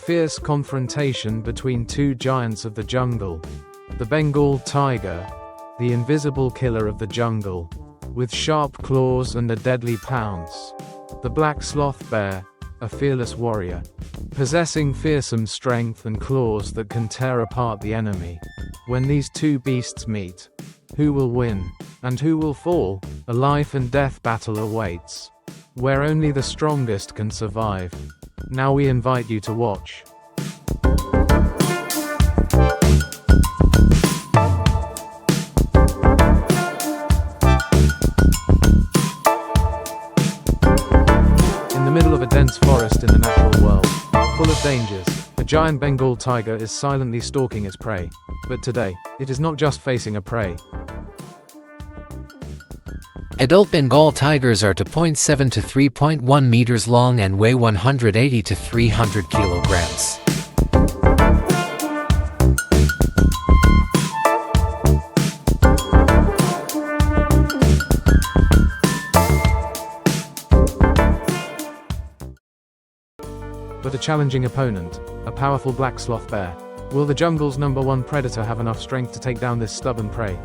fierce confrontation between two giants of the jungle. The Bengal tiger, the invisible killer of the jungle, with sharp claws and a deadly pounce. The black sloth bear, a fearless warrior, possessing fearsome strength and claws that can tear apart the enemy. When these two beasts meet, who will win, and who will fall? A life and death battle awaits, where only the strongest can survive. Now we invite you to watch. In the middle of a dense forest in the natural world, full of dangers, a giant Bengal tiger is silently stalking its prey. But today, it is not just facing a prey. Adult Bengal tigers are 2.7 to 3.1 meters long and weigh 180 to 300 kilograms. But a challenging opponent, a powerful black sloth bear. Will the jungle's #1 predator have enough strength to take down this stubborn prey?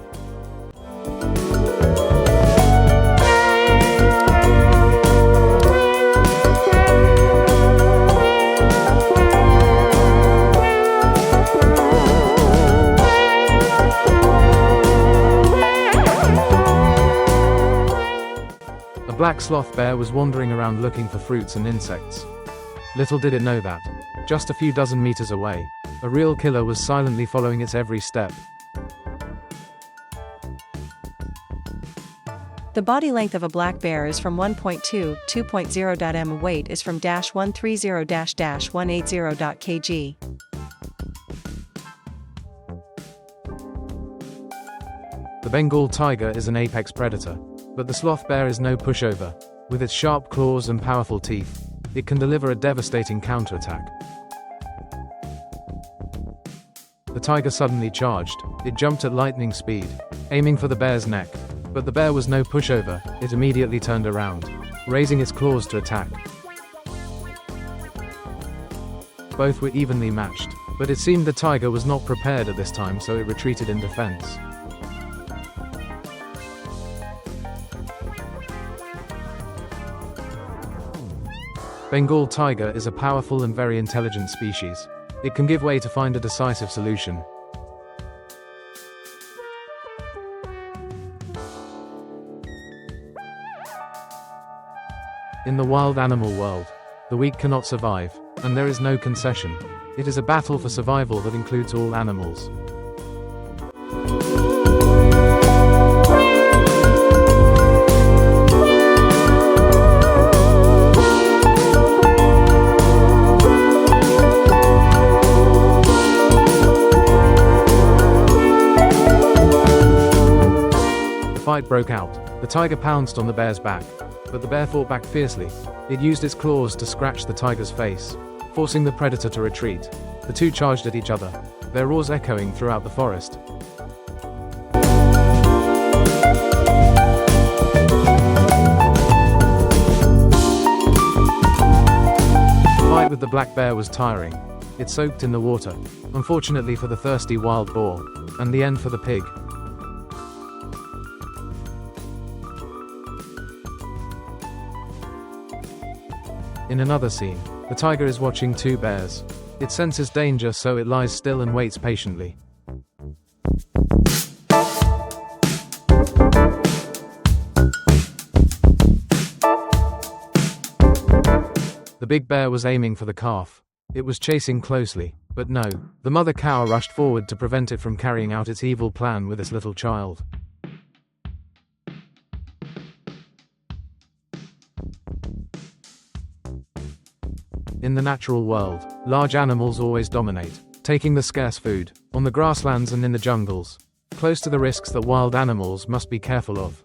A black sloth bear was wandering around looking for fruits and insects. Little did it know that, just a few dozen meters away, a real killer was silently following its every step. The body length of a black bear is from 1.2 to 2.0 m. Weight is from -130 kg. The Bengal tiger is an apex predator, but the sloth bear is no pushover. With its sharp claws and powerful teeth, it can deliver a devastating counterattack. The tiger suddenly charged. It jumped at lightning speed, aiming for the bear's neck. But the bear was no pushover. It immediately turned around, raising its claws to attack. Both were evenly matched, but it seemed the tiger was not prepared at this time, so it retreated in defense. Bengal tiger is a powerful and very intelligent species. It can give way to find a decisive solution. In the wild animal world, the weak cannot survive, and there is no concession. It is a battle for survival that includes all animals. The fight broke out. The tiger pounced on the bear's back, but the bear fought back fiercely. It used its claws to scratch the tiger's face, forcing the predator to retreat. The two charged at each other, their roars echoing throughout the forest. The fight with the black bear was tiring. It soaked in the water, unfortunately for the thirsty wild boar, and the end for the pig. In another scene, the tiger is watching two bears. It senses danger, so it lies still and waits patiently. The big bear was aiming for the calf. It was chasing closely, but no, the mother cow rushed forward to prevent it from carrying out its evil plan with its little child. In the natural world, large animals always dominate, taking the scarce food, on the grasslands and in the jungles, close to the risks that wild animals must be careful of.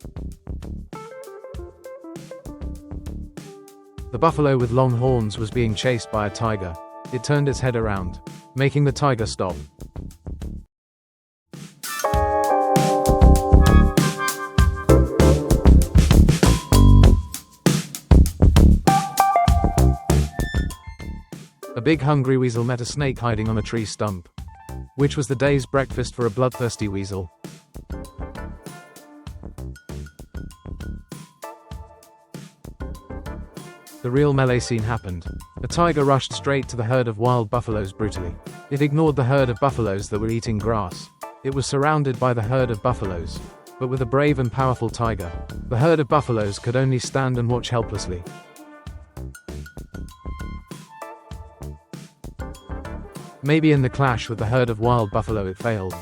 The buffalo with long horns was being chased by a tiger. It turned its head around, making the tiger stop. A big hungry weasel met a snake hiding on a tree stump, which was the day's breakfast for a bloodthirsty weasel. The real melee scene happened. A tiger rushed straight to the herd of wild buffaloes brutally. It ignored the herd of buffaloes that were eating grass. It was surrounded by the herd of buffaloes, but with a brave and powerful tiger, the herd of buffaloes could only stand and watch helplessly. Maybe in the clash with the herd of wild buffalo it failed.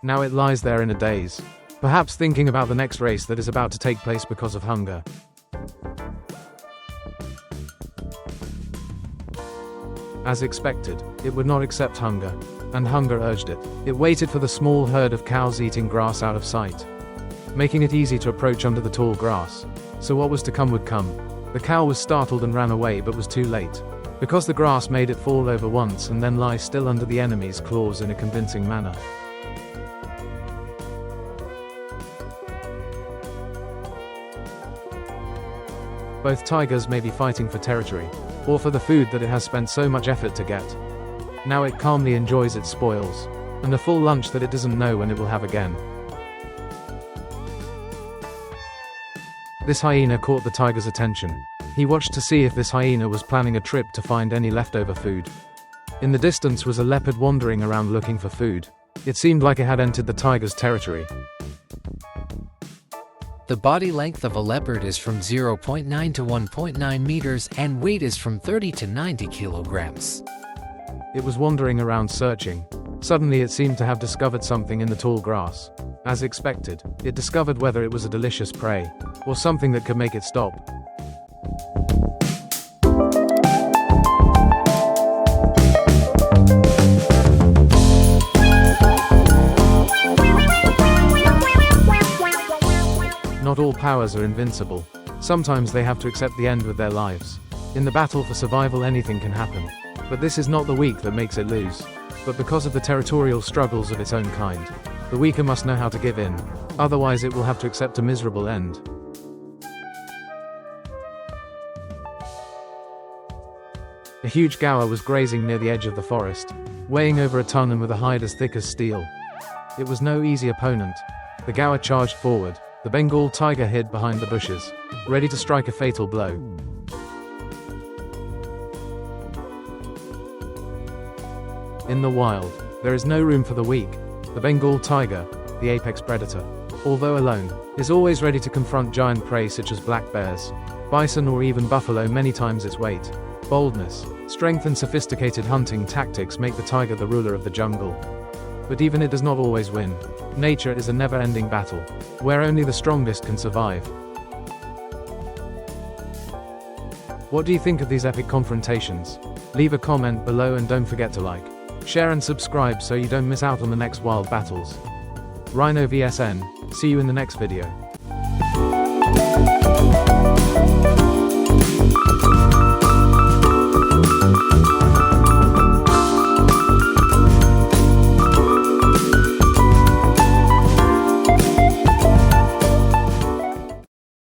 Now it lies there in a daze, perhaps thinking about the next race that is about to take place because of hunger. As expected, it would not accept hunger, and hunger urged it. It waited for the small herd of cows eating grass out of sight, making it easy to approach under the tall grass. So what was to come would come. The cow was startled and ran away, but was too late, because the grass made it fall over once and then lie still under the enemy's claws in a convincing manner. Both tigers may be fighting for territory, or for the food that it has spent so much effort to get. Now it calmly enjoys its spoils, and a full lunch that it doesn't know when it will have again. This hyena caught the tiger's attention. He watched to see if this hyena was planning a trip to find any leftover food. In the distance was a leopard wandering around looking for food. It seemed like it had entered the tiger's territory. The body length of a leopard is from 0.9 to 1.9 meters and weight is from 30 to 90 kilograms. It was wandering around searching. Suddenly it seemed to have discovered something in the tall grass. As expected, it discovered whether it was a delicious prey, or something that could make it stop. Not all powers are invincible. Sometimes they have to accept the end with their lives. In the battle for survival anything can happen. But this is not the weak that makes it lose, but because of the territorial struggles of its own kind. The weaker must know how to give in, otherwise it will have to accept a miserable end. A huge gaur was grazing near the edge of the forest, weighing over a ton and with a hide as thick as steel. It was no easy opponent. The gaur charged forward. The Bengal tiger hid behind the bushes, ready to strike a fatal blow. In the wild, there is no room for the weak. The Bengal tiger, the apex predator, although alone, is always ready to confront giant prey such as black bears, bison or even buffalo many times its weight. Boldness, strength and sophisticated hunting tactics make the tiger the ruler of the jungle. But even it does not always win. Nature is a never-ending battle, where only the strongest can survive. What do you think of these epic confrontations? Leave a comment below and don't forget to like, share and subscribe so you don't miss out on the next wild battles. Rhino VSN, see you in the next video.